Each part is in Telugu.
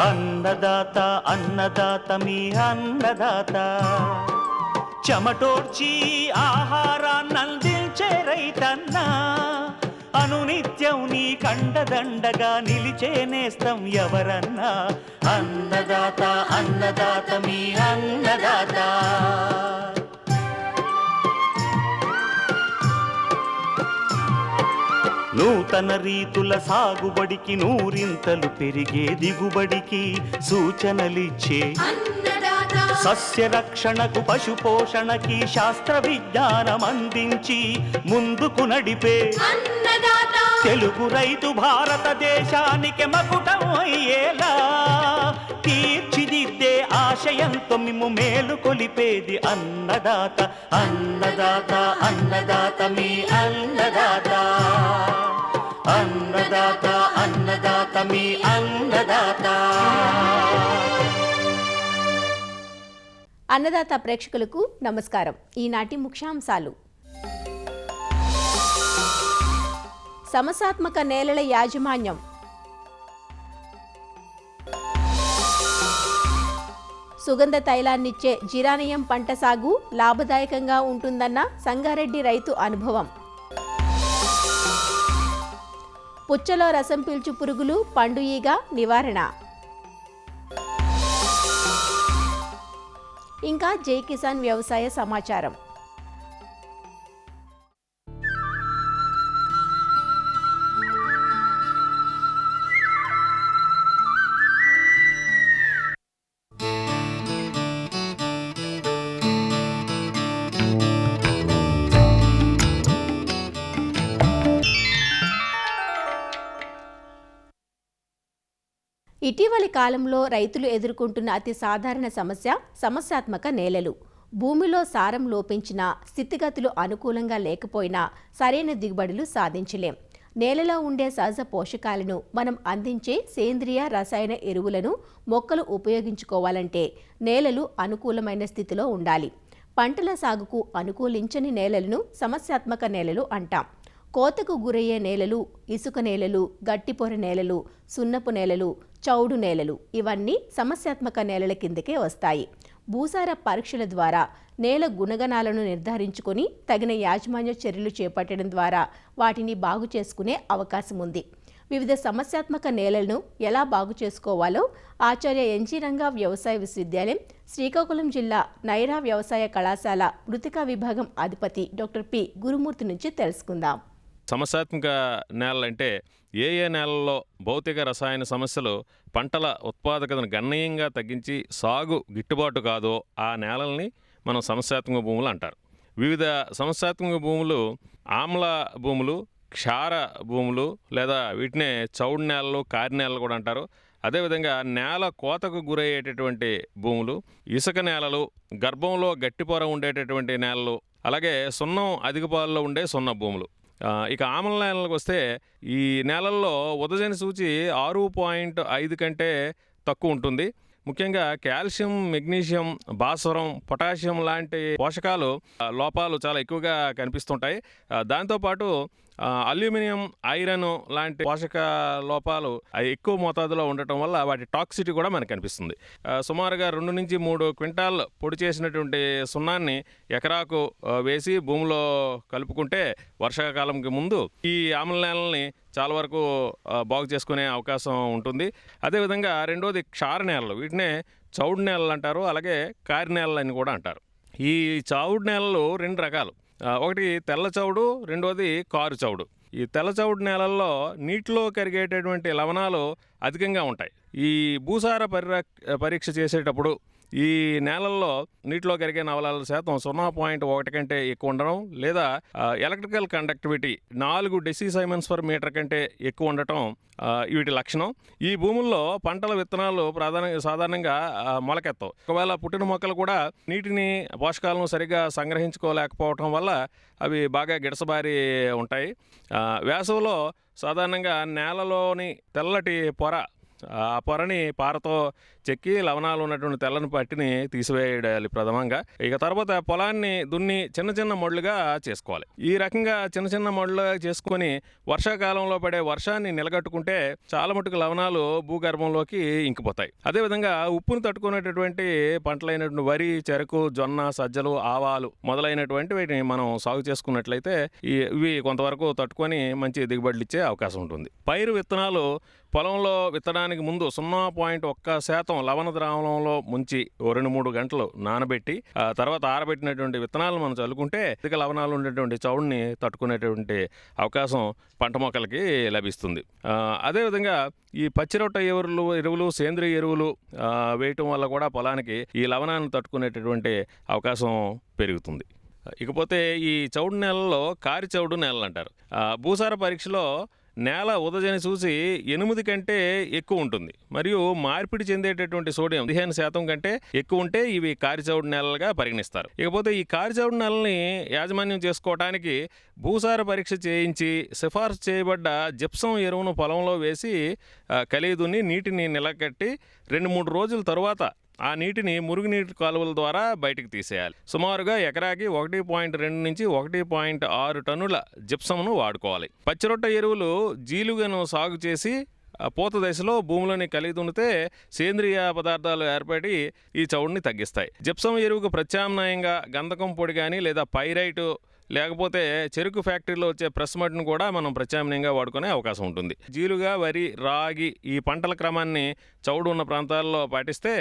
అన్నదాత అన్నదాత మీ అన్నదాత, చెమటోడ్చి ఆహారాన్నందించే రైతన్నా, అనునిత్యం నీ కండదండగా నిలిచే నేస్తం ఎవరన్నా. అన్నదాత అన్నదాత మీ అన్నదాత. నూతన రీతుల సాగుబడికి, నూరింతలు పెరిగే దిగుబడికి సూచనలిచ్చే సస్య రక్షణకు, పశు పోషణకి శాస్త్ర విజ్ఞానం అందించి ముందుకు నడిపే తెలుగు రైతు భారతదేశానికి మకుటం అయ్యేలా తీర్చిదిద్దే ఆశయంతో మిమ్ము మేలు కొలిపేది అన్నదాత. అన్నదాత అన్నదాత మీ అన్నదాత. అన్నదాత అన్నదాత మీ అన్నదాత. అన్నదాత ప్రేక్షకులకు నమస్కారం. ఈనాటి ముఖ్యాంశాలు: సమస్యాత్మక నేలల యాజమాన్యం, సుగంధ తైలాన్నిచ్చే జిరానియం పంట సాగు లాభదాయకంగా ఉంటుందన్న సంగారెడ్డి రైతు అనుభవం, పుచ్చలో రసం పీల్చు పురుగులు పండు ఈగ నివారణ, ఇంకా జై కిసాన్ వ్యవసాయ సమాచారం. ఇటీవలి కాలంలో రైతులు ఎదుర్కొంటున్న అతి సాధారణ సమస్య సమస్యాత్మక నేలలు. భూమిలో సారం లోపించిన, స్థితిగతులు అనుకూలంగా లేకపోయినా సరైన దిగుబడులు సాధించలేం. నేలలో ఉండే సహజ పోషకాలను మనం అందించే సేంద్రియ రసాయన ఎరువులను మొక్కలు ఉపయోగించుకోవాలంటే నేలలు అనుకూలమైన స్థితిలో ఉండాలి. పంటల సాగుకు అనుకూలించని నేలలను సమస్యాత్మక నేలలు అంటాం. కోతకు గురయ్యే నేలలు, ఇసుక నేలలు, గట్టిపొర నేలలు, సున్నపు నేలలు, చౌడు నేలలు ఇవన్నీ సమస్యాత్మక నేలల కిందకే వస్తాయి. భూసార పరీక్షల ద్వారా నేల గుణగణాలను నిర్ధారించుకొని తగిన యాజమాన్య చర్యలు చేపట్టడం ద్వారా వాటిని బాగు చేసుకునే అవకాశం ఉంది. వివిధ సమస్యాత్మక నేలలను ఎలా బాగు చేసుకోవాలో ఆచార్య ఎన్జీ రంగా వ్యవసాయ విశ్వవిద్యాలయం, శ్రీకాకుళం జిల్లా నైరా వ్యవసాయ కళాశాల మృతికా విభాగం అధిపతి డాక్టర్ పి గురుమూర్తి నుంచి తెలుసుకుందాం. సమస్యాత్మక నేలలంటే ఏ నేలల్లో భౌతిక రసాయన సమస్యలు పంటల ఉత్పాదకతను గణనీయంగా తగ్గించి సాగు గిట్టుబాటు కాదో ఆ నేలల్ని మనం సమస్యాత్మక భూములు అంటారు. వివిధ సమస్యాత్మక భూములు ఆమ్ల భూములు, క్షార భూములు లేదా వీటినే చౌడు నేలలు, కారి నేలలు కూడా అంటారు. అదేవిధంగా నేల కోతకు గురయ్యేటటువంటి భూములు, ఇసుక నేలలు, గర్భంలో గట్టిపొర ఉండేటటువంటి నేలలు, అలాగే సున్నం అధిక పాలలో ఉండే సున్న భూములు. ఇక ఆమ్ల నేలలకు వస్తే ఈ నేలల్లో ఉదజని సూచి 6.5 కంటే తక్కువ ఉంటుంది. ముఖ్యంగా కాల్షియం, మెగ్నీషియం, భాస్వరం, పొటాషియం లాంటి పోషకాలు లోపాలు చాలా ఎక్కువగా కనిపిస్తుంటాయి. దాంతోపాటు అల్యూమినియం, ఐరన్ లాంటి పోషక లోపాలు ఎక్కువ మోతాదులో ఉండటం వల్ల వాటి టాక్సిటీ కూడా మనకు కనిపిస్తుంది. సుమారుగా 2 నుంచి 3 క్వింటాల్ పొడి చేసినటువంటి సున్నాన్ని ఎకరాకు వేసి భూమిలో కలుపుకుంటే వర్షాకాలంకి ముందు ఈ ఆమ్ల నేలని చాలా వరకు బాగు చేసుకునే అవకాశం ఉంటుంది. అదేవిధంగా రెండోది క్షార నేలలు, వీటినే చౌడు నేలలు అంటారు, అలాగే కారి నేలలు అని కూడా అంటారు. ఈ చౌడు నేలలు 2 రకాలు. ఒకటి తెల్ల చౌడు, రెండోది కారు చౌడు. ఈ తెల్ల చౌడు నేలల్లో నీటిలో కరిగేటటువంటి లవణాలు అధికంగా ఉంటాయి. ఈ భూసార పరీక్ష చేసేటప్పుడు ఈ నేలల్లో నీటిలో కరిగే లవణాల శాతం 0.1 కంటే ఎక్కువ ఉండడం, లేదా ఎలక్ట్రికల్ కండక్టివిటీ 4 డెసిసైమన్స్/మీటర్ కంటే ఎక్కువ ఉండటం వీటి లక్షణం. ఈ భూముల్లో పంటల విత్తనాలు సాధారణంగా మొలకెత్తవు. ఒకవేళ పుట్టిన మొక్కలు కూడా నీటిని, పోషకాలను సరిగ్గా సంగ్రహించుకోలేకపోవటం వల్ల అవి బాగా గిడసబారి ఉంటాయి. వేసవిలో సాధారణంగా నేలలోని తెల్లటి పొర ఆ పొరని పారతో చెక్కి లవణాలు ఉన్నటువంటి తెల్లని పట్టిని తీసివేయాలి ప్రథమంగా. ఇక తర్వాత పొలాన్ని దున్ని చిన్న చిన్న మడులుగా చేసుకోవాలి. ఈ రకంగా చిన్న చిన్న మడులుగా చేసుకొని వర్షాకాలంలో పడే వర్షాన్ని నిలగట్టుకుంటే చాలా మటుకు లవణాలు భూగర్భంలోకి ఇంకిపోతాయి. అదేవిధంగా ఉప్పును తట్టుకునేటటువంటి పంటలైనటువంటి వరి, చెరకు, జొన్న, సజ్జలు, ఆవాలు మొదలైనటువంటి వీటిని మనం సాగు చేసుకున్నట్లయితే ఇవి కొంతవరకు తట్టుకొని మంచి దిగుబడులు ఇచ్చే అవకాశం ఉంటుంది. పైరు విత్తనాలు పొలంలో విత్తడానికి ముందు 0.1% లవణ ద్రావణంలో ముంచి 2-3 గంటలు నానబెట్టి తర్వాత ఆరబెట్టినటువంటి విత్తనాలను మనం చల్లుకుంటే అధిక లవణాలు ఉండేటువంటి చౌడుని తట్టుకునేటువంటి అవకాశం పంట మొక్కలకి లభిస్తుంది. అదేవిధంగా ఈ పచ్చిరొట్ట ఎరువులు, సేంద్రియ ఎరువులు వేయటం వల్ల కూడా పొలానికి ఈ లవణాన్ని తట్టుకునేటటువంటి అవకాశం పెరుగుతుంది. ఇకపోతే ఈ చౌడు నేలలో కారి చౌడు నేలలు అంటారు. భూసార పరీక్షలో నేల ఉదజని చూసి 8 కంటే ఎక్కువ ఉంటుంది మరియు మార్పిడి చెందేటటువంటి సోడియం 15% కంటే ఎక్కువ ఉంటే ఇవి కారిచౌడు నేలలుగా పరిగణిస్తారు. ఇకపోతే ఈ కారిచౌడు నేలని యాజమాన్యం చేసుకోవడానికి భూసార పరీక్ష చేయించి సిఫార్సు చేయబడ్డ జిప్సం ఎరువును పొలంలో వేసి కలిదుని నీటిని నిలకట్టి 2-3 రోజుల తరువాత ఆ నీటిని మురుగునీటి కాలువల ద్వారా బయటకు తీసేయాలి. సుమారుగా ఎకరాకి 1.2 నుంచి 1.6 టన్నుల జిప్సంను వాడుకోవాలి. పచ్చిరొట్ట ఎరువులు జీలుగను సాగు చేసి పూత దశలో భూమిలోని కలిగి దున్నితే సేంద్రియ పదార్థాలు ఏర్పడి ఈ చౌడుని తగ్గిస్తాయి. జిప్సం ఎరువుకు ప్రత్యామ్నాయంగా గంధకం పొడి కానీ లేదా పైరైటు లేకపోతే చెరుకు ఫ్యాక్టరీలో వచ్చే ప్రెస్ మడ్ను కూడా మనం ప్రత్యామ్నాయంగా వాడుకునే అవకాశం ఉంటుంది. జీలుగా, వరి, రాగి ఈ పంటల క్రమాన్ని చౌడు ఉన్న ప్రాంతాల్లో పాటిస్తే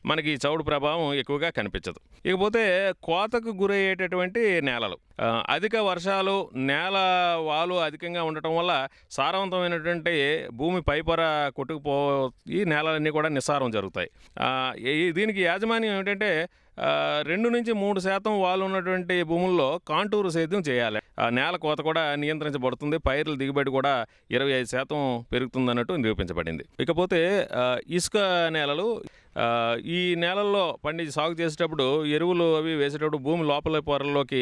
మనకి ఈ చౌడు ప్రభావం ఎక్కువగా కనిపించదు. ఇకపోతే కోతకు గురయ్యేటటువంటి నేలలు, అధిక వర్షాలు, నేల వాలు అధికంగా ఉండటం వల్ల సారవంతమైనటువంటి భూమి పైపొర కొట్టుకుపోయి నేలలన్నీ కూడా నిస్సారం జరుగుతాయి. దీనికి యాజమాన్యం ఏమిటంటే 2-3% వాలు ఉన్నటువంటి భూముల్లో కాంటూరు సేద్యం చేయాలి. నేల కోత కూడా నియంత్రించబడుతుంది. పైర్ల దిగుబడి కూడా 25% పెరుగుతుందన్నట్టు నిరూపించబడింది. ఇకపోతే ఇసుక నేలలు, ఈ నేలల్లో సాగు చేసేటప్పుడు ఎరువులు అవి వేసేటప్పుడు భూమి లోపల పొరల్లోకి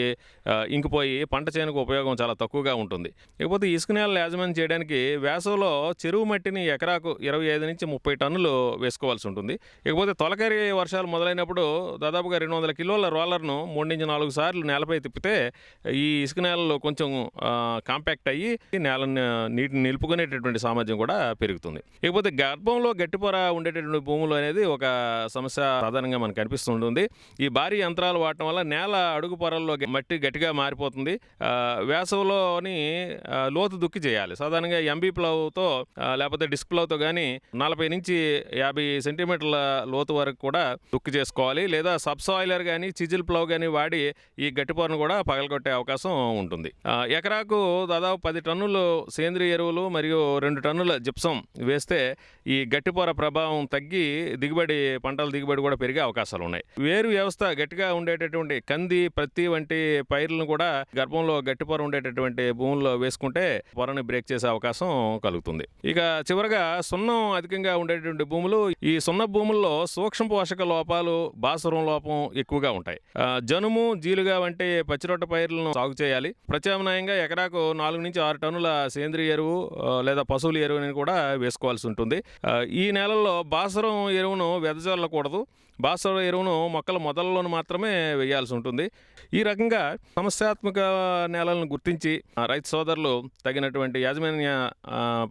ఇంకిపోయి పంట చేనుకు ఉపయోగం చాలా తక్కువగా ఉంటుంది. ఇకపోతే ఇసుక నేలలు యాజమాన్యం చేయడానికి వేసవిలో చెరువు మట్టిని ఎకరాకు 25 నుంచి 30 టన్నులు వేసుకోవాల్సి ఉంటుంది. ఇకపోతే తొలకరి వర్షాలు మొదలైనప్పుడు దాదాపుగా 200 కిలోల రోలర్ను 3-4 సార్లు నేలపై తిప్పితే ఈ ఇసుక నేలలు కొంచెం కాంపాక్ట్ అయ్యి నీటిని నిలుపుకునేటటువంటి సామర్థ్యం కూడా పెరుగుతుంది. ఇకపోతే గర్భంలో గట్టిపొర ఉండేటటువంటి భూములు అనేది ఒక సమస్య సాధారణంగా మనకు కనిపిస్తుంటుంది. ఈ భారీ యంత్రాలు వాడటం వల్ల నేల అడుగు పొరల్లో మట్టి గట్టిగా మారిపోతుంది. వేసవిలోని లోతు దుక్కి చేయాలి. సాధారణంగా ఎంబీ ప్లవ్తో లేకపోతే డిస్క్ ప్లవ్తో కానీ 40 నుంచి 50 సెంటీమీటర్ల లోతు వరకు కూడా దుక్కి చేసుకోవాలి. లేదా సబ్సాయిలర్ కానీ చిజిల్ ప్లవ్ కానీ వాడి ఈ గట్టి పొరను కూడా పగలగొట్టే అవకాశం ఉంటుంది. ఎకరాకు దాదాపు 10 టన్నులు సేంద్రియ ఎరువులు మరియు 2 టన్నుల జిప్సం వేస్తే ఈ గట్టిపొర ప్రభావం తగ్గి పంటల దిగుబడి కూడా పెరిగే అవకాశాలు ఉన్నాయి. వేరు వ్యవస్థ గట్టిగా ఉండేటటువంటి కంది, ప్రత్తి వంటి పైర్లను కూడా గర్భంలో గట్టిపొర ఉండేటటువంటి భూముల్లో వేసుకుంటే పొరని బ్రేక్ చేసే అవకాశం కలుగుతుంది. ఇక చివరగా సున్నం అధికంగా ఉండేటువంటి భూములు, ఈ సున్న భూముల్లో సూక్ష్మ పోషక లోపాలు, భాస్వరం లోపం ఎక్కువగా ఉంటాయి. జనుము, జీలుగా వంటి పచ్చిరొట్ట పైర్లను సాగు చేయాలి. ప్రత్యామ్నాయంగా ఎకరాకు 4-6 టన్నుల సేంద్రియ ఎరువు లేదా పశువుల ఎరువుని కూడా వేసుకోవాల్సి ఉంటుంది. ఈ నేలల్లో భాస్వరం ఎరువును వెదజల్లకూడదు. భాస్వర ఎరువును మొక్కల మొదల్లోనూ మాత్రమే వేయాల్సి ఉంటుంది. ఈ రకంగా సమస్యాత్మక నేలలను గుర్తించి రైతు సోదరులు తగినటువంటి యాజమాన్య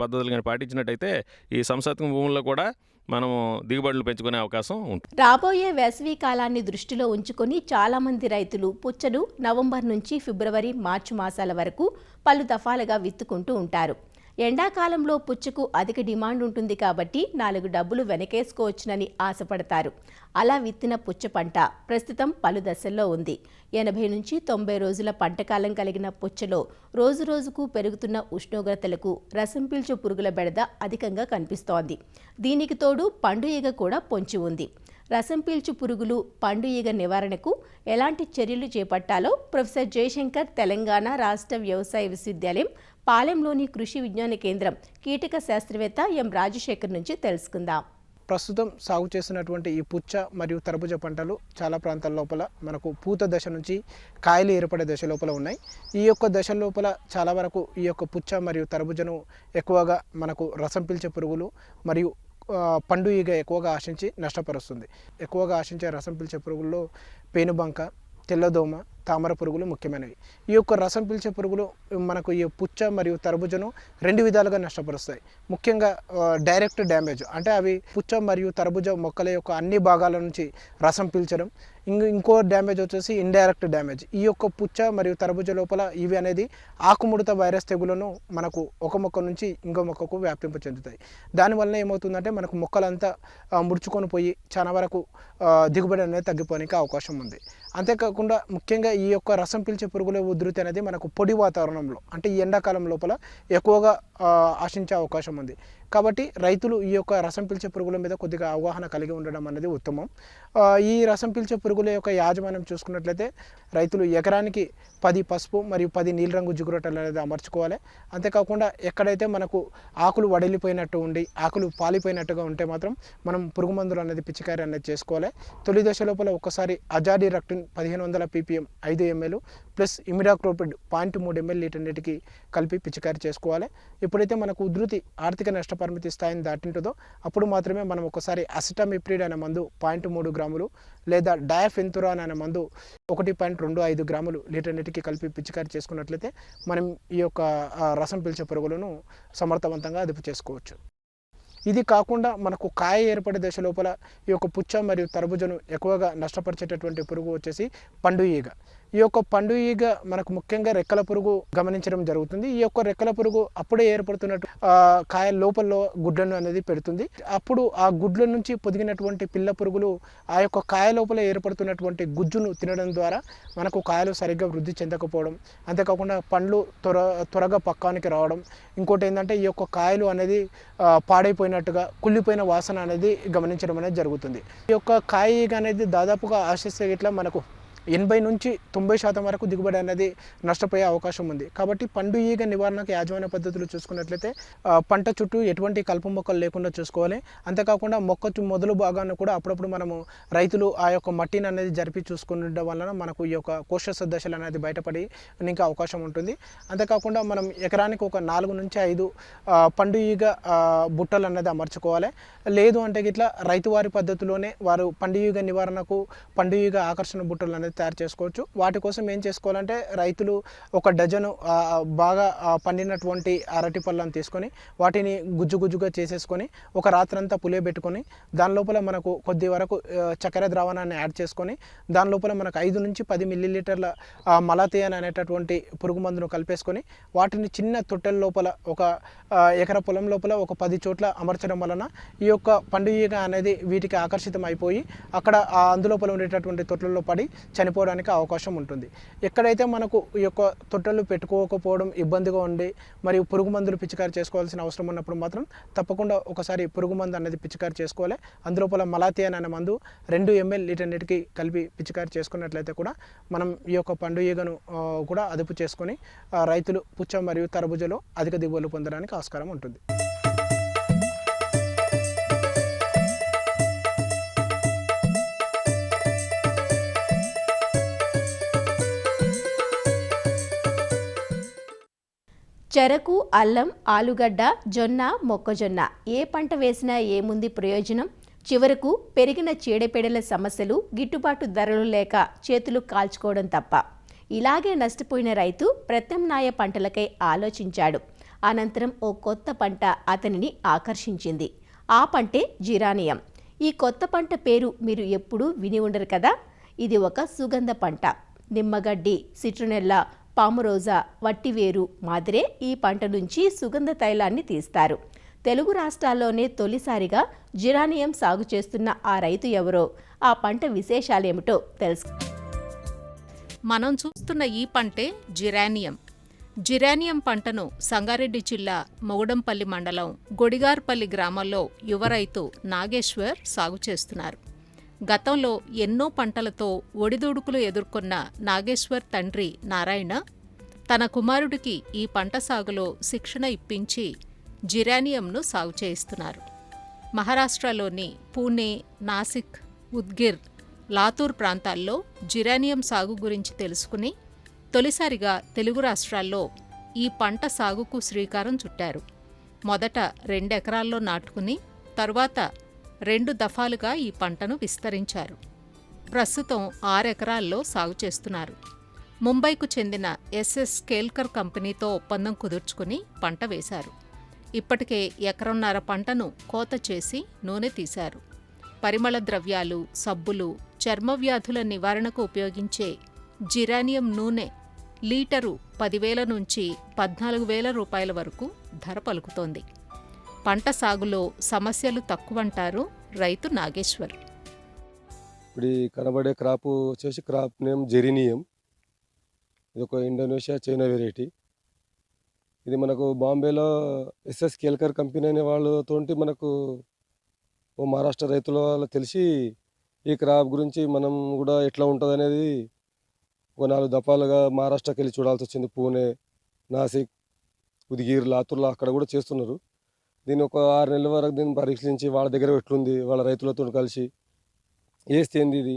పద్ధతులు కానీ పాటించినట్టయితే ఈ సమస్యాత్మక భూముల్లో కూడా మనము దిగుబడులు పెంచుకునే అవకాశం ఉంటుంది. రాబోయే వేసవి కాలాన్ని దృష్టిలో ఉంచుకొని చాలామంది రైతులు పుచ్చను నవంబర్ నుంచి ఫిబ్రవరి, మార్చి మాసాల వరకు పలు దఫాలుగా విత్తుకుంటూ ఉంటారు. ఎండాకాలంలో పుచ్చకు అధిక డిమాండ్ ఉంటుంది కాబట్టి 4 డబ్బులు వెనకేసుకోవచ్చునని ఆశపడతారు. అలా విత్తిన పుచ్చ పంట ప్రస్తుతం పలు దశల్లో ఉంది. 80 నుంచి 90 రోజుల పంటకాలం కలిగిన పుచ్చలో రోజురోజుకు పెరుగుతున్న ఉష్ణోగ్రతలకు రసం పీల్చు పురుగుల బెడద అధికంగా కనిపిస్తోంది. దీనికి తోడు పండు ఈగ కూడా పొంచి ఉంది. రసం పీల్చు పురుగులు, పండు ఈగ నివారణకు ఎలాంటి చర్యలు చేపట్టాలో ప్రొఫెసర్ జయశంకర్ తెలంగాణ రాష్ట్ర వ్యవసాయ విశ్వవిద్యాలయం పాలెంలోని కృషి విజ్ఞాన కేంద్రం కీటక శాస్త్రవేత్త ఎం రాజశేఖర్ నుంచి తెలుసుకుందాం. ప్రస్తుతం సాగు చేసినటువంటి ఈ పుచ్చ మరియు తర్బూజ పంటలు చాలా ప్రాంతాల లోపల మనకు పూత దశ నుంచి కాయలు ఏర్పడే దశ లోపల ఉన్నాయి. ఈ యొక్క దశ లోపల చాలా వరకు ఈ యొక్క పుచ్చ మరియు తర్బూజను ఎక్కువగా మనకు రసం పీల్చే పురుగులు మరియు పండు ఈగ ఎక్కువగా ఆశించి నష్టపరుస్తుంది. ఎక్కువగా ఆశించే రసం పీల్చే పురుగుల్లో పేనుబంక, తెల్లదోమ, తామర పురుగులు ముఖ్యమైనవి. ఈ యొక్క రసం పీల్చే పురుగులు మనకు ఈ పుచ్చ మరియు తరబుజను 2 విధాలుగా నష్టపరుస్తాయి. ముఖ్యంగా డైరెక్ట్ డ్యామేజ్, అంటే అవి పుచ్చ మరియు తరబుజ మొక్కల యొక్క అన్ని భాగాల నుంచి రసం పీల్చడం. ఇంకో డ్యామేజ్ వచ్చేసి ఇండైరెక్ట్ డ్యామేజ్. ఈ యొక్క పుచ్చ మరియు తరబుజ లోపల ఇవి అనేది ఆకుముడత వైరస్ తెగులను మనకు ఒక మొక్క నుంచి ఇంకో మొక్కకు వ్యాప్తింప చెందుతాయి. దానివల్ల ఏమవుతుందంటే మనకు మొక్కలంతా ముడుచుకొని పోయి చాలా వరకు దిగుబడి అనేది తగ్గిపోవడానికి అవకాశం ఉంది. అంతేకాకుండా ముఖ్యంగా ఈ యొక్క రసం పీల్చే పురుగుల ఉధృతి అనేది మనకు పొడి వాతావరణంలో, అంటే ఈ ఎండాకాలం లోపల ఎక్కువగా ఆశించే అవకాశం ఉంది. కాబట్టి రైతులు ఈ యొక్క రసం పీల్చే పురుగుల మీద కొద్దిగా అవగాహన కలిగి ఉండడం అనేది ఉత్తమం. ఈ రసం పీల్చే పురుగుల యొక్క యాజమాన్యం చూసుకున్నట్లయితే రైతులు ఎకరానికి 10 పసుపు మరియు 10 నీలి రంగు జిగురొట్టలు అనేది అమర్చుకోవాలి. అంతేకాకుండా ఎక్కడైతే మనకు ఆకులు వడిలిపోయినట్టు ఉండి ఆకులు పాలిపోయినట్టుగా ఉంటే మాత్రం మనం పురుగు మందులు అనేది పిచికారీ అనేది చేసుకోవాలి. తొలి దశ లోపల ఒక్కసారి azadirachtin 1500 ppm 5 ml plus imidacloprid 0.3 ml litre నీటికి కలిపి పిచికారీ చేసుకోవాలి. ఎప్పుడైతే మనకు ఉధృతి ఆర్థిక నష్టపరిమితి స్థాయిని దాటింటుందో అప్పుడు మాత్రమే మనం ఒకసారి అసిటమిప్రిడ్ అనే మందు 0.3 గ్రాములు లేదా డయాఫెన్తురాన్ అనే మందు 1.25 గ్రాములు లీటర్ నీటికి కలిపి పిచికారీ చేసుకున్నట్లయితే మనం ఈ యొక్క రసం పీల్చే పురుగులను సమర్థవంతంగా అదుపు చేసుకోవచ్చు. ఇది కాకుండా మనకు కాయ ఏర్పడే దశ లోపల ఈ యొక్క పుచ్చ మరియు తరబుజను ఎక్కువగా నష్టపరిచేటటువంటి పురుగు వచ్చేసి పండు ఈగ. ఈ యొక్క పండు ఈగ మనకు ముఖ్యంగా రెక్కల పురుగు గమనించడం జరుగుతుంది. ఈ యొక్క రెక్కల పురుగు అప్పుడే ఏర్పడుతున్నట్టు కాయ లోపల గుడ్లను అనేది పెడుతుంది. అప్పుడు ఆ గుడ్ల నుంచి పొదిగినటువంటి పిల్ల పురుగులు ఆ యొక్క కాయ లోపల ఏర్పడుతున్నటువంటి గుజ్జును తినడం ద్వారా మనకు కాయలు సరిగ్గా వృద్ధి చెందకపోవడం, అంతేకాకుండా పండ్లు త్వరగా పక్కానికి రావడం. ఇంకోటి ఏంటంటే ఈ యొక్క కాయలు అనేది పాడైపోయినట్టుగా కుళ్ళిపోయిన వాసన అనేది గమనించడం అనేది జరుగుతుంది. ఈ యొక్క కాయ ఈగ అనేది దాదాపుగా ఆశిస్తే ఇట్లా మనకు 80 నుంచి 90% వరకు దిగుబడి అనేది నష్టపోయే అవకాశం ఉంది. కాబట్టి పండు ఈగ నివారణకు యాజమాన్య పద్ధతులు చూసుకున్నట్లయితే పంట చుట్టూ ఎటువంటి కలుపు మొక్కలు లేకుండా చూసుకోవాలి. అంతేకాకుండా మొక్క మొదలు భాగాన్ని కూడా అప్పుడప్పుడు మనము రైతులు ఆ యొక్క మట్టిని అనేది జరిపి చూసుకునడం వలన మనకు ఈ యొక్క కోశ దశలు అనేది బయటపడి ఇంకా అవకాశం ఉంటుంది. అంతేకాకుండా మనం ఎకరానికి ఒక 4 నుంచి 5 పండు ఈగ బుట్టలు అనేది అమర్చుకోవాలి. లేదు అంటే ఇట్లా రైతువారి పద్ధతిలోనే వారు పండు ఈగ నివారణకు పండు ఈగ ఆకర్షణ బుట్టలు అనేది తయారు చేసుకోవచ్చు. వాటి కోసం ఏం చేసుకోవాలంటే రైతులు ఒక డజను బాగా పండినటువంటి అరటి పళ్ళను తీసుకొని వాటిని గుజ్జుగా చేసేసుకొని ఒక రాత్రంతా పులియబెట్టుకొని దాని లోపల మనకు కొద్ది వరకు చక్కెర ద్రావణాన్ని యాడ్ చేసుకొని దాని లోపల మనకు 5 నుంచి 10 మిల్లీలీటర్ల మలాథియాన్ అనేటటువంటి పురుగు మందును కలిపేసుకొని వాటిని చిన్న తొట్టెల లోపల ఒక ఎకర పొలం లోపల ఒక 10 చోట్ల అమర్చడం వలన ఈ యొక్క పండు ఈగ అనేది వీటికి ఆకర్షితం అయిపోయి అక్కడ అందులోపల ఉండేటటువంటి తొట్టెల్లో పడి చనిపోవడానికి అవకాశం ఉంటుంది. ఎక్కడైతే మనకు ఈ యొక్క తొట్టెలు పెట్టుకోకపోవడం ఇబ్బందిగా ఉండి మరియు పురుగు మందులు పిచికారీ చేసుకోవాల్సిన అవసరం ఉన్నప్పుడు మాత్రం తప్పకుండా ఒకసారి పురుగు మందు అనేది పిచికారీ చేసుకోవాలి. అందులోపల మలాథియాన్ అనే మందు 2 ml లీటర్ నీటికి కలిపి పిచికారీ చేసుకున్నట్లయితే కూడా మనం ఈ యొక్క పండు ఈగను కూడా అదుపు చేసుకొని రైతులు పుచ్చ మరియు తరబుజలో అధిక దిగుబడులు పొందడానికి ఆస్కారం ఉంటుంది. చెరకు, అల్లం, ఆలుగడ్డ, జొన్న, మొక్కజొన్న ఏ పంట వేసినా ఏముంది ప్రయోజనం? చివరకు పెరిగిన చీడపీడల సమస్యలు, గిట్టుబాటు ధరలు లేక చేతులు కాల్చుకోవడం తప్ప. ఇలాగే నష్టపోయిన రైతు ప్రత్యామ్నాయ పంటలకై ఆలోచించాడు. అనంతరం ఓ కొత్త పంట అతనిని ఆకర్షించింది. ఆ పంటే జిరానియం. ఈ కొత్త పంట పేరు మీరు ఎప్పుడూ విని ఉండరు కదా. ఇది ఒక సుగంధ పంట. నిమ్మగడ్డి, సిట్రునెల్లా, పామురోజా, వట్టివేరు మాదిరే ఈ పంట నుంచి సుగంధ తైలాన్ని తీస్తారు. తెలుగు రాష్ట్రాల్లోనే తొలిసారిగా జిరానియం సాగు చేస్తున్న ఆ రైతు ఎవరో, ఆ పంట విశేషాలేమిటో తెలుసు. మనం చూస్తున్న ఈ పంటే జిరానియం. జిరానియం పంటను సంగారెడ్డి జిల్లా మొగడంపల్లి మండలం గొడిగార్పల్లి గ్రామంలో యువ రైతు నాగేశ్వర్ సాగు చేస్తున్నారు. గతంలో ఎన్నో పంటలతో ఒడిదుడుకులు ఎదుర్కొన్న నాగేశ్వర్ తండ్రి నారాయణ తన కుమారుడికి ఈ పంట సాగులో శిక్షణ ఇప్పించి జిరానియంను సాగు చేయిస్తున్నారు. మహారాష్ట్రలోని పూణే, నాసిక్, ఉద్గిర్, లాతూర్ ప్రాంతాల్లో జిరానియం సాగు గురించి తెలుసుకుని తొలిసారిగా తెలుగు రాష్ట్రాల్లో ఈ పంట సాగుకు శ్రీకారం చుట్టారు. మొదట 2 ఎకరాల్లో నాటుకుని తరువాత 2 దఫాలుగా ఈ పంటను విస్తరించారు. ప్రస్తుతం 6 ఎకరాల్లో సాగు చేస్తున్నారు. ముంబైకు చెందిన ఎస్ఎస్ కేల్కర్ కంపెనీతో ఒప్పందం కుదుర్చుకుని పంట వేశారు. ఇప్పటికే 1.5 ఎకరం పంటను కోత చేసి నూనె తీశారు. పరిమళ ద్రవ్యాలు, సబ్బులు, చర్మ వ్యాధుల నివారణకు ఉపయోగించే జిరానియం నూనె లీటరు 10,000 నుంచి 14,000 రూపాయల వరకు ధర పలుకుతోంది. పంట సాగులో సమస్యలు తక్కువంటారు రైతు నాగేశ్వర్. ఇప్పుడు ఈ కనబడే క్రాప్ వచ్చేసి క్రాప్ నేమ్ జెరీనియం. ఇది ఒక ఇండోనేషియా చైనా వెరైటీ. ఇది మనకు బాంబేలో ఎస్ఎస్ కేల్కర్ కంపెనీ అనే వాళ్ళతోటి మనకు ఓ మహారాష్ట్ర రైతుల వాళ్ళు తెలిసి ఈ క్రాప్ గురించి మనం కూడా ఎట్లా ఉంటుంది అనేది ఒక 4 దఫాలుగా మహారాష్ట్రకి వెళ్ళి చూడాల్సి వచ్చింది. పూణే, నాసిక్, ఉద్గీర్, లాతూర్లో అక్కడ కూడా చేస్తున్నారు. దీన్ని ఒక 6 నెలల వరకు దీన్ని పరీక్షించి వాళ్ళ దగ్గర ఎట్లుంది వాళ్ళ రైతులతో కలిసి వేస్తే ఏంది ఇది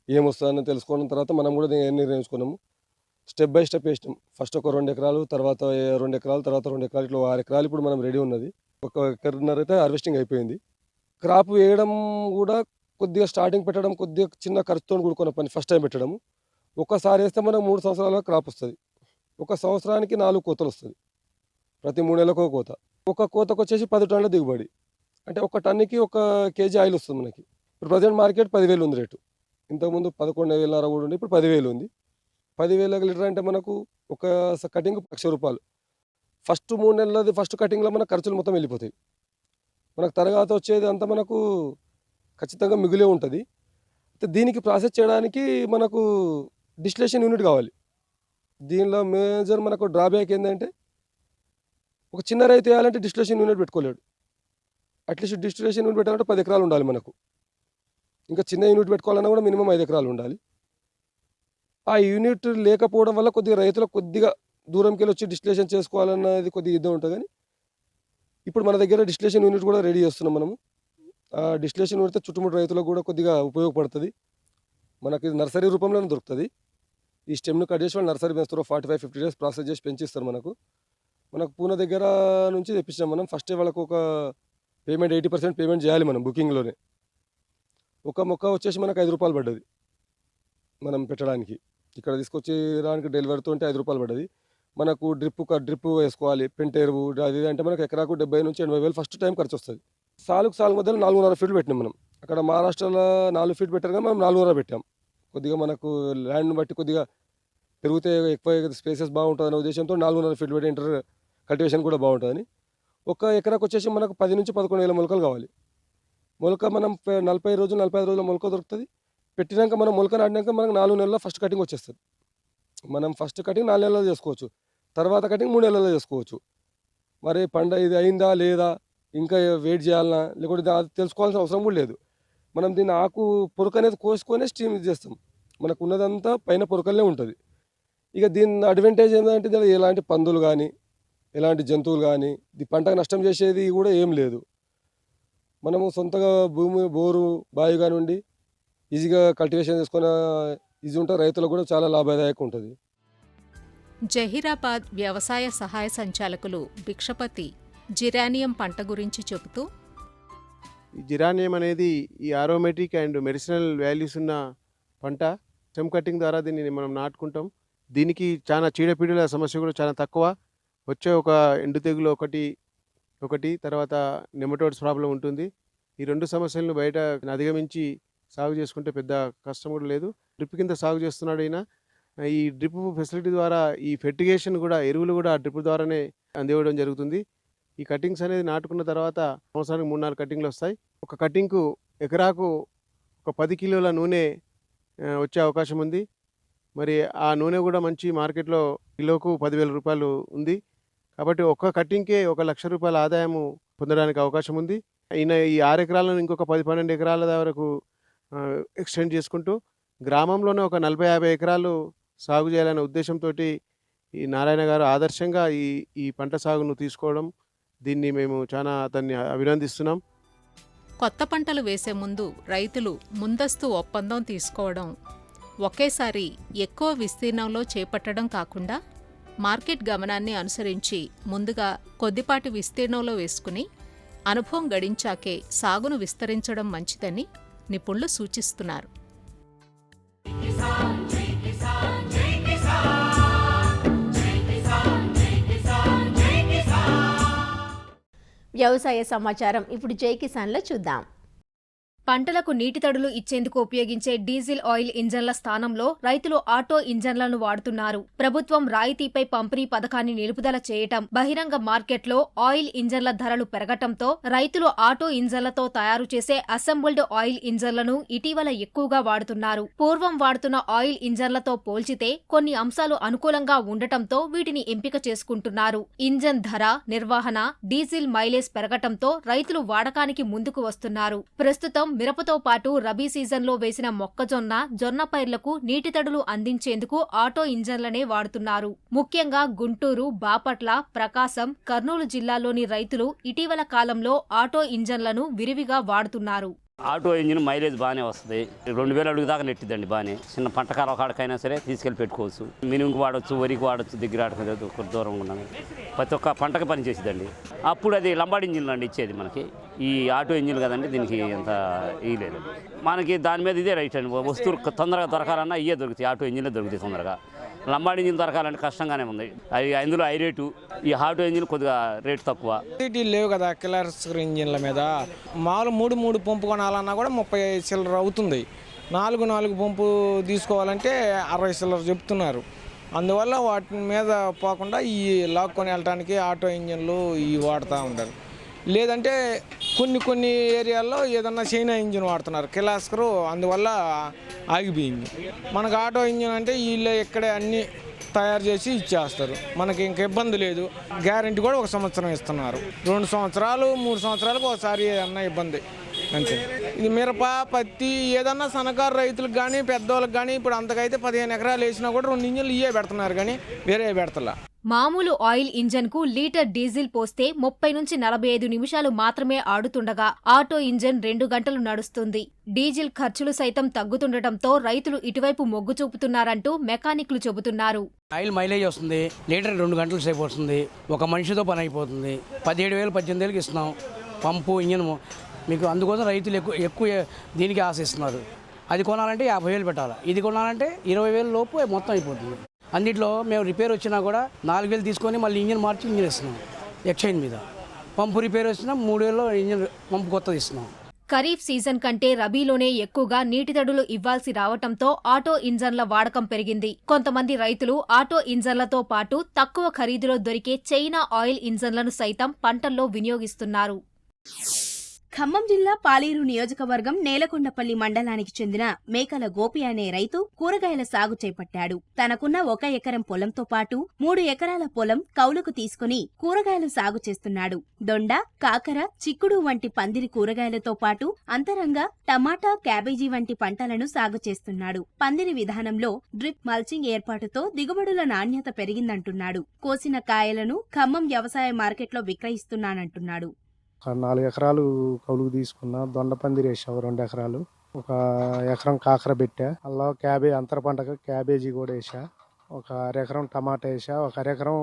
ఏమొస్తుందని తెలుసుకున్న తర్వాత మనం కూడా దీన్ని నిర్ణయించుకున్నాము. స్టెప్ బై స్టెప్ వేసినాం. ఫస్ట్ ఒక 2 ఎకరాలు, తర్వాత 2 ఎకరాలు, తర్వాత 2 ఎకరాలు, ఇట్లా 6 ఎకరాలు ఇప్పుడు మనం రెడీ ఉన్నది. 1 ఎకరన్నర అయితే హార్వెస్టింగ్ అయిపోయింది. క్రాప్ వేయడం కూడా కొద్దిగా స్టార్టింగ్ పెట్టడం కొద్దిగా చిన్న ఖర్చుతో కూడుకున్న పని. ఫస్ట్ టైం పెట్టడము ఒక్కసారి వేస్తే మనకు 3 సంవత్సరాల క్రాప్ వస్తుంది. 1 సంవత్సరానికి 4 కోతలు వస్తుంది. ప్రతి 3 నెలలకు ఒక కోత. ఒక కోతకు వచ్చేసి 10 టన్నుల దిగుబడి. అంటే 1 టన్నుకి 1 కేజీ ఆయిల్ వస్తుంది మనకి. ఇప్పుడు ప్రజెంట్ మార్కెట్ 10,000 ఉంది రేటు. ఇంతకుముందు 11,500 కూడా ఉంది, ఇప్పుడు 10,000 ఉంది. 10,000 లీటర్ అంటే మనకు ఒక కటింగ్ 1,00,000 రూపాయలు. ఫస్ట్ 3 నెలలది ఫస్ట్ కటింగ్లో మన ఖర్చులు మొత్తం వెళ్ళిపోతాయి. మనకు తర్వాత వచ్చేది అంతా మనకు ఖచ్చితంగా మిగిలే ఉంటుంది. దీనికి ప్రాసెస్ చేయడానికి మనకు డిస్టిలేషన్ యూనిట్ కావాలి. దీనిలో మేజర్ మనకు డ్రాబ్యాక్ ఏంటంటే ఒక చిన్న రైతు వేయాలంటే డిస్టిలేషన్ యూనిట్ పెట్టుకోలేడు. అట్లీస్ట్ డిస్టిలేషన్ యూనిట్ పెట్టాలంటే 10 ఎకరాలు ఉండాలి మనకు. ఇంకా చిన్న యూనిట్ పెట్టుకోవాలన్నా కూడా మినిమం 5 ఎకరాలు ఉండాలి. ఆ యూనిట్ లేకపోవడం వల్ల కొద్దిగా రైతులకు కొద్దిగా దూరంకి వెళ్ళి వచ్చి డిస్టిలేషన్ చేసుకోవాలన్నది కొద్దిగా ఇద్దరు ఉంటుంది. కానీ ఇప్పుడు మన దగ్గర డిస్టిలేషన్ యూనిట్ కూడా రెడీ చేస్తున్నాం మనము. ఆ డిస్టిలేషన్ యూనిట్ చుట్టుముట్టు రైతులకు కూడా కొద్దిగా ఉపయోగపడుతుంది. మనకి నర్సరీ రూపంలోనే దొరుకుతుంది. ఈ స్టెమ్ను కట్ చేసి వాళ్ళు నర్సరీ పెంచుతారు. 45-50 డేస్ ప్రాసెస్ చేసి పెంచిస్తారు మనకు. పూణే దగ్గర నుంచి తెప్పించాం మనం. ఫస్ట్ వాళ్ళకు ఒక పేమెంట్ 80% పేమెంట్ చేయాలి మనం బుకింగ్లోనే. ఒక మొక్క వచ్చేసి మనకు 5 రూపాయలు పడ్డది మనం పెట్టడానికి. ఇక్కడ తీసుకొచ్చి రానికి డెలివరీతో ఉంటే 5 రూపాయలు పడ్డది. మనకు డ్రిప్ వేసుకోవాలి, పెంటెరువు అది అంటే మనకు ఎకరాకు 70,000 నుంచి 80,000 ఫస్ట్ టైం ఖర్చు వస్తుంది. సాలు మధ్యలో 4.5 ఫీట్లు పెట్టినాం మనం. అక్కడ మహారాష్ట్రలో 4 ఫీట్ పెట్టారు కానీ మనం 4.5 పెట్టాం. కొద్దిగా మనకు ల్యాండ్ని బట్టి కొద్దిగా పెరిగితే ఎక్కువ స్పేసెస్ బాగుంటుందనే ఉద్దేశంతో 4.5 ఫీట్లు పెట్టి ఇంటర్ కల్టివేషన్ కూడా బాగుంటుందని. 1 ఎకరాకు వచ్చేసి మనకు 10 నుంచి 11,000 మొలకలు కావాలి. మొలక మనం 45 రోజుల మొలక దొరుకుతుంది. పెట్టినాక మనం మొలక నాటినాక మనకు 4 నెలల్లో ఫస్ట్ కటింగ్ వచ్చేస్తుంది. మనం ఫస్ట్ కటింగ్ 4 నెలల్లో చేసుకోవచ్చు, తర్వాత కటింగ్ 3 నెలల్లో చేసుకోవచ్చు. మరి పంట ఇది అయిందా లేదా ఇంకా వెయిట్ చేయాలన్నా లేకుంటే అది తెలుసుకోవాల్సిన అవసరం కూడా లేదు. మనం దీన్ని ఆకు పొరక అనేది కోసుకొని స్టీమ్ చేస్తాం. మనకు ఉన్నదంతా పైన పొరకలనే ఉంటుంది. ఇక దీని అడ్వాంటేజ్ ఏంటంటే దీనిలో ఎలాంటి పందులు కానీ ఎలాంటి జంతువులు కానీ పంటకు నష్టం చేసేది కూడా ఏం లేదు. మనము సొంతగా భూమి బోరు బావి కాని ఉండి ఈజీగా కల్టివేషన్ చేసుకున్న ఈజీ ఉంటే రైతులకు కూడా చాలా లాభదాయకం ఉంటుంది. జహీరాబాద్ వ్యవసాయ సహాయ సంచాలకులు భిక్షపతి జిరానియం పంట గురించి చెబుతూ, ఈ జిరానియం అనేది ఈ ఆరోమేటిక్ అండ్ మెడిసినల్ వాల్యూస్ ఉన్న పంట. స్టెమ్ కటింగ్ ద్వారా దీన్ని మనం నాటుకుంటాం. దీనికి చాలా చీడపీడల సమస్య కూడా చాలా తక్కువ. వచ్చే ఒక ఎండు తెగులు ఒకటి తర్వాత నెమటోడ్స్ ప్రాబ్లం ఉంటుంది. ఈ 2 సమస్యలను బయట అధిగమించి సాగు చేసుకుంటే పెద్ద కష్టం కూడా లేదు. డ్రిప్ కింద సాగు చేస్తున్నాడు అయినా ఈ డ్రిప్ ఫెసిలిటీ ద్వారా ఈ ఫెర్టిగేషన్ కూడా ఎరువులు కూడా డ్రిప్ ద్వారానే అందివ్వడం జరుగుతుంది. ఈ కటింగ్స్ అనేది నాటుకున్న తర్వాత సంవత్సరానికి 3-4 కటింగ్లు వస్తాయి. ఒక కటింగ్కు ఎకరాకు ఒక 10 కిలోల నూనె వచ్చే అవకాశం ఉంది. మరి ఆ నూనె కూడా మంచి మార్కెట్లో కిలోకు 10,000 రూపాయలు ఉంది. కాబట్టి ఒక్క కటింగ్కే 1,00,000 రూపాయల ఆదాయము పొందడానికి అవకాశం ఉంది. ఈయన ఈ 6 ఎకరాలను ఇంకొక 10-12 ఎకరాల వరకు ఎక్స్టెండ్ చేసుకుంటూ గ్రామంలోనే ఒక 40-50 ఎకరాలు సాగు చేయాలనే ఉద్దేశంతో ఈ నారాయణ గారు ఆదర్శంగా ఈ పంట సాగును తీసుకోవడం, దీన్ని మేము చాలా అతన్ని అభినందిస్తున్నాం. కొత్త పంటలు వేసే ముందు రైతులు ముందస్తు ఒప్పందం తీసుకోవడం, ఒకేసారి ఎక్కువ విస్తీర్ణంలో చేపట్టడం కాకుండా మార్కెట్ గమనాన్ని అనుసరించి ముందుగా కొద్దిపాటి విస్తీర్ణంలో వేసుకుని అనుభవం గడించాకే సాగును విస్తరించడం మంచిదని నిపుణులు సూచిస్తున్నారు. వ్యవసాయ సమాచారం ఇప్పుడు జై కిసాన్లో చూద్దాం. పంటలకు నీటి తడులు ఇచ్చేందుకు ఉపయోగించే డీజిల్ ఆయిల్ ఇంజన్ల స్థానంలో రైతులు ఆటో ఇంజన్లను వాడుతున్నారు. ప్రభుత్వం రాయితీపై పంపిణీ పథకాన్ని నిలుపుదల చేయటం, బహిరంగ మార్కెట్లో ఆయిల్ ఇంజన్ల ధరలు పెరగటంతో రైతులు ఆటో ఇంజన్లతో తయారు చేసే అసెంబుల్డ్ ఆయిల్ ఇంజన్లను ఇటీవల ఎక్కువగా వాడుతున్నారు. పూర్వం వాడుతున్న ఆయిల్ ఇంజన్లతో పోల్చితే కొన్ని అంశాలు అనుకూలంగా ఉండటంతో వీటిని ఎంపిక చేసుకుంటున్నారు. ఇంజన్ ధర, నిర్వహణ, డీజిల్ మైలేజ్ పెరగటంతో రైతులు వాడకానికి ముందుకు వస్తున్నారు. ప్రస్తుతం మిరపతో పాటు రబీ సీజన్లో వేసిన మొక్కజొన్న, జొన్న పైర్లకు నీటి తడులు అందించేందుకు ఆటో ఇంజన్లనే వాడుతున్నారు. ముఖ్యంగా గుంటూరు, బాపట్ల, ప్రకాశం, కర్నూలు జిల్లాల్లోని రైతులు ఇటీవల కాలంలో ఆటో ఇంజన్లను విరివిగా వాడుతున్నారు. ఆటో ఇంజిన్ మైలేజ్ బాగానే వస్తుంది. 2000 అడుగు దాకా నెట్టిద్దండి బాగానే. చిన్న పంట కాలకాడకైనా సరే తీసుకెళ్ళి పెట్టుకోవచ్చు. మినుముకి వాడచ్చు, వరికి వాడచ్చు, దగ్గర ఆడుకునేది ఒక దూరం ఉన్నాను. ప్రతి ఒక్క పంటకు పని చేసేదండి. అప్పుడు అది లంబాడి ఇంజిన్లు అండి ఇచ్చేది మనకి. ఈ ఆటో ఇంజిన్ కదండి, దీనికి అంత ఇయ్యలేదు మనకి. దాని మీద ఇదే రైట్ అండి. వస్తువులు తొందరగా దొరకాలన్నా ఇవే దొరుకుతాయి, ఆటో ఇంజిన్లే దొరుకుతాయి తొందరగా. లంబాడి ఇంజిన్ దొరకాలంటే కష్టంగానే ఉంది. అది అందులో హై రేటు, ఈ ఆటో ఇంజిన్ కొద్దిగా రేటు తక్కువ. లేవు కదా కిల్లర్స్ ఇంజిన్ల మీద. మామూలు 3 పంపు కొనాలన్నా కూడా 35 చిల్లర అవుతుంది. 4 పంపు తీసుకోవాలంటే 60 చిల్లర చెప్తున్నారు. అందువల్ల వాటి మీద పోకుండా ఈ లాక్కొని వెళ్ళటానికి ఆటో ఇంజిన్లు ఇవి వాడుతూ ఉంటారు. లేదంటే కొన్ని ఏరియాల్లో ఏదన్నా చైనా ఇంజిన్ వాడుతున్నారు కిలాస్కరు, అందువల్ల ఆగిపోయింది. మనకు ఆటో ఇంజిన్ అంటే వీళ్ళు ఇక్కడే అన్నీ తయారు చేసి ఇచ్చేస్తారు, మనకి ఇంక ఇబ్బంది లేదు. గ్యారెంటీ కూడా 1 సంవత్సరం ఇస్తున్నారు. 2 సంవత్సరాలు 3 సంవత్సరాలకు ఒకసారి ఏదన్నా ఇబ్బంది అంతే. ఇది మిరప, పత్తి ఏదన్నా సన్నకారు రైతులకు కానీ పెద్దవాళ్ళకి కానీ ఇప్పుడు అంతకైతే 15 ఎకరాలు వేసినా కూడా 2 ఇంజిన్లు ఇవే పెడుతున్నారు కానీ వేరే పెడతలా. మామూలు ఆయిల్ ఇంజన్కు లీటర్ డీజిల్ పోస్తే 30 నుంచి 45 నిమిషాలు మాత్రమే ఆడుతుండగా ఆటో ఇంజన్ 2 గంటలు నడుస్తుంది. డీజిల్ ఖర్చులు సైతం తగ్గుతుండటంతో రైతులు ఇటువైపు మొగ్గు చూపుతున్నారంటూ మెకానిక్లు చెబుతున్నారు. ఆయిల్ మైలేజ్ వస్తుంది, లీటర్ 2 గంటలు సేపు వస్తుంది, ఒక మనిషితో పని అయిపోతుంది. 17,000 18,000కి ఇస్తున్నాం పంపు ఇంజన్ మీకు. అందుకోసం రైతులు ఎక్కువ దీనికి ఆశిస్తున్నారు. అది కొనాలంటే 50,000 పెట్టాలి, ఇది కొనాలంటే 20,000 లోపు మొత్తం అయిపోతుంది. అన్నింటిలో మేము రిపేర్ వచ్చినా కూడా 4,000 తీసుకొని మళ్ళీ ఇంజిన్ మార్చి ఇంజిన్ ఇస్తున్నాం ఎక్స్చేంజ్ మీద. పంపు రిపేర్ వచ్చినా 3,000లో ఇంజిన్ పంపు కొత్తది ఇస్తున్నాం. ఖరీఫ్ సీజన్ కంటే రబీలోనే ఎక్కువగా నీటి తడులు ఇవ్వాల్సి రావటంతో ఆటో ఇంజన్ల వాడకం పెరిగింది. కొంతమంది రైతులు ఆటో ఇంజన్లతో పాటు తక్కువ ఖరీదులో దొరికే చైనా ఆయిల్ ఇంజన్లను సైతం పంటల్లో వినియోగిస్తున్నారు. ఖమ్మం జిల్లా పాలేరు నియోజకవర్గం నేలకొండపల్లి మండలానికి చెందిన మేకల గోపి అనే రైతు కూరగాయల సాగు చేపట్టాడు. తనకున్న 1 ఎకరం పొలంతో పాటు 3 ఎకరాల పొలం కౌలుకు తీసుకుని కూరగాయలు సాగు చేస్తున్నాడు. దొండ, కాకర, చిక్కుడు వంటి పందిరి కూరగాయలతో పాటు అంతరంగా టమాటా, క్యాబేజీ వంటి పంటలను సాగు చేస్తున్నాడు. పందిరి విధానంలో డ్రిప్ మల్చింగ్ ఏర్పాటుతో దిగుబడుల నాణ్యత పెరిగిందంటున్నాడు. కోసిన కాయలను ఖమ్మం వ్యవసాయ మార్కెట్లో విక్రయిస్తున్నానంటున్నాడు. 4 ఎకరాలు కౌలుకు తీసుకున్నా. దొండ పందిరి వేసా 2 ఎకరాలు, 1 ఎకరం కాకర పెట్టా. అలా అంతర పంటగా క్యాబేజీ కూడా వేసా. 1 ఎకరం టమాటా వేసా. 1 ఎకరం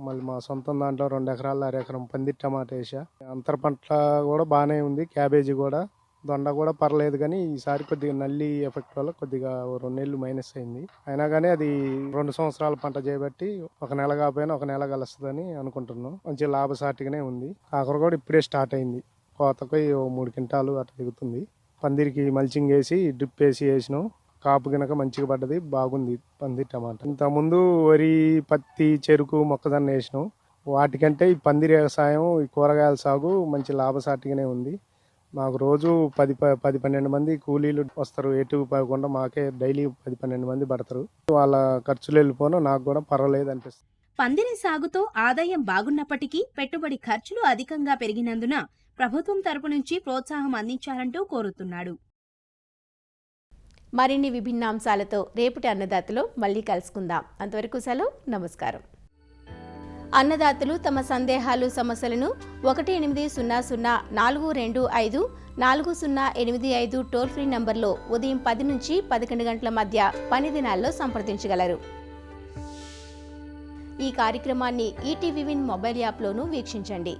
మళ్ళీ మా సొంతం దాంట్లో 2 ఎకరాలు 1 ఎకరం పందిరి టమాటా వేసా. అంతర పంట కూడా బాగానే ఉంది. క్యాబేజీ కూడా, దొండ కూడా పర్లేదు. కానీ ఈసారి కొద్దిగా నల్లి ఎఫెక్ట్ వల్ల కొద్దిగా 2 నెలలు మైనస్ అయింది. అయినా కానీ అది 2 సంవత్సరాల పంట చేయబట్టి 1 నెల కాకపోయినా 1 నెల కలుస్తుందని అనుకుంటున్నాం. మంచి లాభసాటిగానే ఉంది. కాకర కూడా ఇప్పుడే స్టార్ట్ అయింది. కోతకు 3 క్వింటాలు అట్లా దిగుతుంది. పందిరికి మల్చింగ్ వేసి డ్రిప్ వేసినాం. కాపు గినక మంచిగా పడ్డది, బాగుంది పందిరి టమాటా. ఇంతకుముందు వరి, పత్తి, చెరుకు, మొక్కజొన్న వేసినాం. వాటికంటే ఈ పందిరి వ్యవసాయం, ఈ కూరగాయల సాగు మంచి లాభసాటిగానే ఉంది. మాకు రోజు 10-12 మంది కూలీలు వస్తారు. ఎటు పోకుండా మాకే డైలీ 10-12 మంది పడతారు. వాళ్ళ ఖర్చులు వెళ్ళిపోను, నాకు కూడా పర్వాలేదు అనిపిస్తుంది. పందిరి సాగుతో ఆదాయం బాగున్నప్పటికీ పెట్టుబడి ఖర్చులు అధికంగా పెరిగినందున ప్రభుత్వం తరపు నుంచి ప్రోత్సాహం అందించాలంటూ కోరుతున్నాడు. మరిన్ని విభిన్న అంశాలతో రేపటి అన్నదాతలో మళ్ళీ కలుసుకుందాం. అంతవరకు సెలవు, నమస్కారం. అన్నదాతలు తమ సందేహాలు, సమస్యలను 1800-425-4085 టోల్ ఫ్రీ నంబర్లో ఉదయం 10 నుంచి 11 గంటల మధ్య పని దినాల్లో సంప్రదించగలరు. ఈ కార్యక్రమాన్ని ఈటీవీ విన్ మొబైల్ యాప్లోనూ వీక్షించండి.